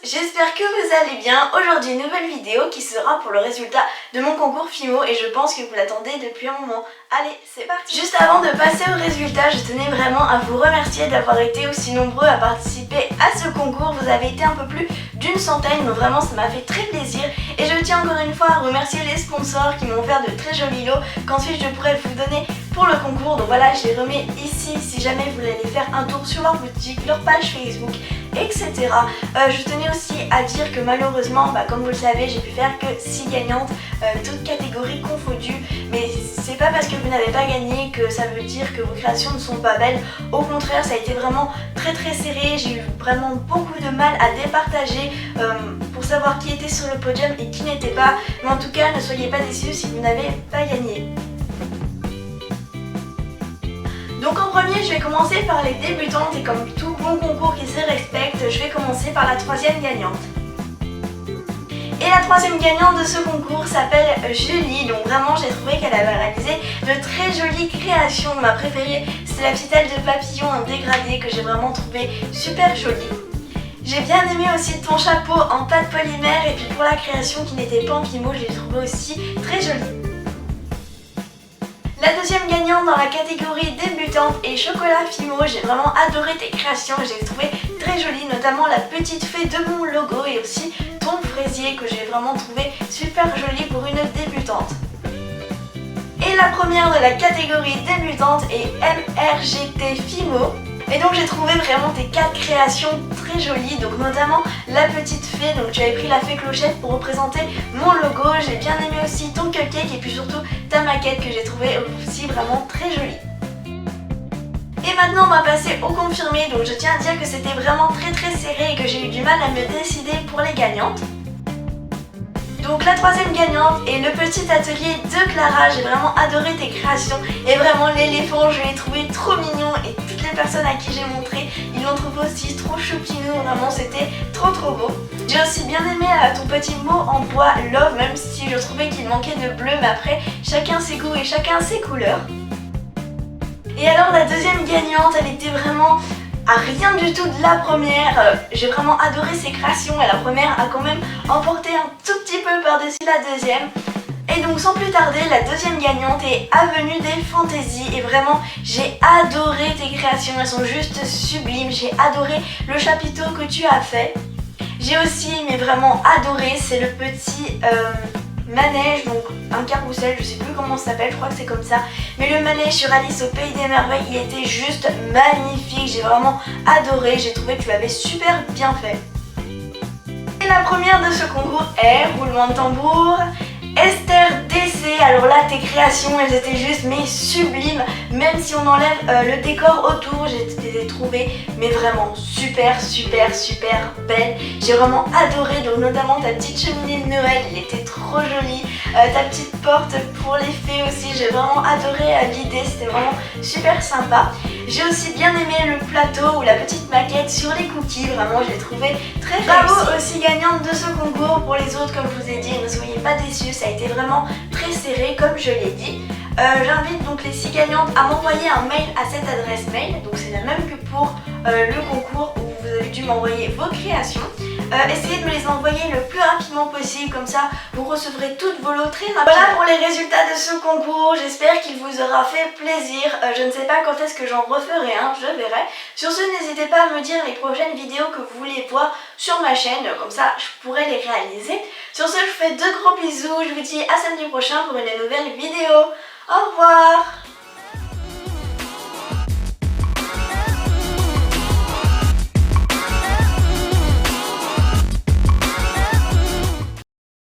J'espère que vous allez bien. Aujourd'hui, une nouvelle vidéo qui sera pour le résultat de mon concours FIMO et je pense que vous l'attendez depuis un moment. Allez, c'est parti. Juste avant de passer au résultat, je tenais vraiment à vous remercier d'avoir été aussi nombreux à participer à ce concours. Vous avez été un peu plus d'une centaine, donc vraiment ça m'a fait très plaisir. Et je tiens encore une fois à remercier les sponsors qui m'ont offert de très jolis lots qu'ensuite je pourrai vous donner pour le concours. Donc voilà, je les remets ici si jamais vous voulez aller faire un tour sur leur boutique, leur page Facebook, etc. Je tenais aussi à dire que malheureusement, comme vous le savez, j'ai pu faire que 6 gagnantes, toutes catégories confondues. Mais c'est pas parce que vous n'avez pas gagné que ça veut dire que vos créations ne sont pas belles. Au contraire, ça a été vraiment très serré. J'ai eu vraiment beaucoup de mal à départager pour savoir qui était sur le podium et qui n'était pas. Mais en tout cas, ne soyez pas déçus si vous n'avez pas gagné. Donc en premier, je vais commencer par les débutantes et comme tout bon concours qui se respecte, je vais commencer par la troisième gagnante. Et la troisième gagnante de ce concours s'appelle Julie, donc vraiment j'ai trouvé qu'elle avait réalisé de très jolies créations. Ma préférée, c'est la petite aile de papillon en dégradé que j'ai vraiment trouvé super jolie. J'ai bien aimé aussi ton chapeau en pâte polymère et puis pour la création qui n'était pas en Fimo, je l'ai trouvé aussi très jolie. La deuxième gagnante dans la catégorie débutante est Chocolat Fimo. J'ai vraiment adoré tes créations, je les ai trouvées très jolies, notamment la petite fée de mon logo et aussi ton fraisier que j'ai vraiment trouvé super joli pour une débutante. Et la première de la catégorie débutante est MRGT Fimo. Et donc j'ai trouvé vraiment tes 4 créations très jolies, donc notamment la petite fée, donc tu avais pris la fée clochette pour représenter mon logo. J'ai bien aimé aussi ton cupcake et puis surtout ta maquette que j'ai trouvé aussi vraiment très jolie. Et maintenant on va passer au confirmé, donc je tiens à dire que c'était vraiment très serré et que j'ai eu du mal à me décider pour les gagnantes. Donc la troisième gagnante est le petit atelier de Clara. J'ai vraiment adoré tes créations et vraiment l'éléphant je l'ai trouvé trop mignon et toutes les personnes à qui j'ai montré ils l'ont trouvé aussi trop choupinou, vraiment c'était trop beau. J'ai aussi bien aimé ton petit mot en bois love, même si je trouvais qu'il manquait de bleu, mais après chacun ses goûts et chacun ses couleurs. Et alors la deuxième gagnante, elle était vraiment à rien du tout de la première. J'ai vraiment adoré ses créations et la première a quand même emporté un tout petit peu par-dessus la deuxième. Et donc sans plus tarder, la deuxième gagnante est Avenue des Fantaisies et vraiment j'ai adoré tes créations, elles sont juste sublimes. J'ai adoré le chapiteau que tu as fait. J'ai aussi mais vraiment adoré, c'est le petit manège, donc un carrousel, je sais plus comment ça s'appelle, je crois que c'est comme ça. Mais le manège sur Alice au Pays des Merveilles, il était juste magnifique, j'ai vraiment adoré, j'ai trouvé que tu l'avais super bien fait. Et la première de ce concours est, roulement de tambour, Esther DC. Alors là tes créations elles étaient juste mais sublimes, même si on enlève le décor autour, j'ai les ai trouvées mais vraiment super belles. J'ai vraiment adoré, donc notamment ta petite cheminée de Noël, elle était trop jolie, ta petite porte pour les fées aussi, j'ai vraiment adoré l'idée, c'était vraiment super sympa. J'ai aussi bien aimé le plateau ou la petite maquette sur les cookies, vraiment je l'ai trouvé très réussi. Bravo aussi gagnante de ce concours. Pour les autres, comme je vous ai dit, ne soyez pas déçus, ça a été vraiment très serré comme je l'ai dit. J'invite donc les 6 gagnantes à m'envoyer un mail à cette adresse mail, donc c'est la même que pour le concours où vous avez dû m'envoyer vos créations. Essayez de me les envoyer le plus rapidement possible, comme ça vous recevrez toutes vos lots très rapidement. Voilà pour les résultats de ce concours, j'espère qu'il vous aura fait plaisir. Je ne sais pas quand est-ce que j'en referai un, je verrai. Sur ce, n'hésitez pas à me dire les prochaines vidéos que vous voulez voir sur ma chaîne, comme ça je pourrai les réaliser. Sur ce, je vous fais de gros bisous, je vous dis à samedi prochain pour une nouvelle vidéo. Au revoir.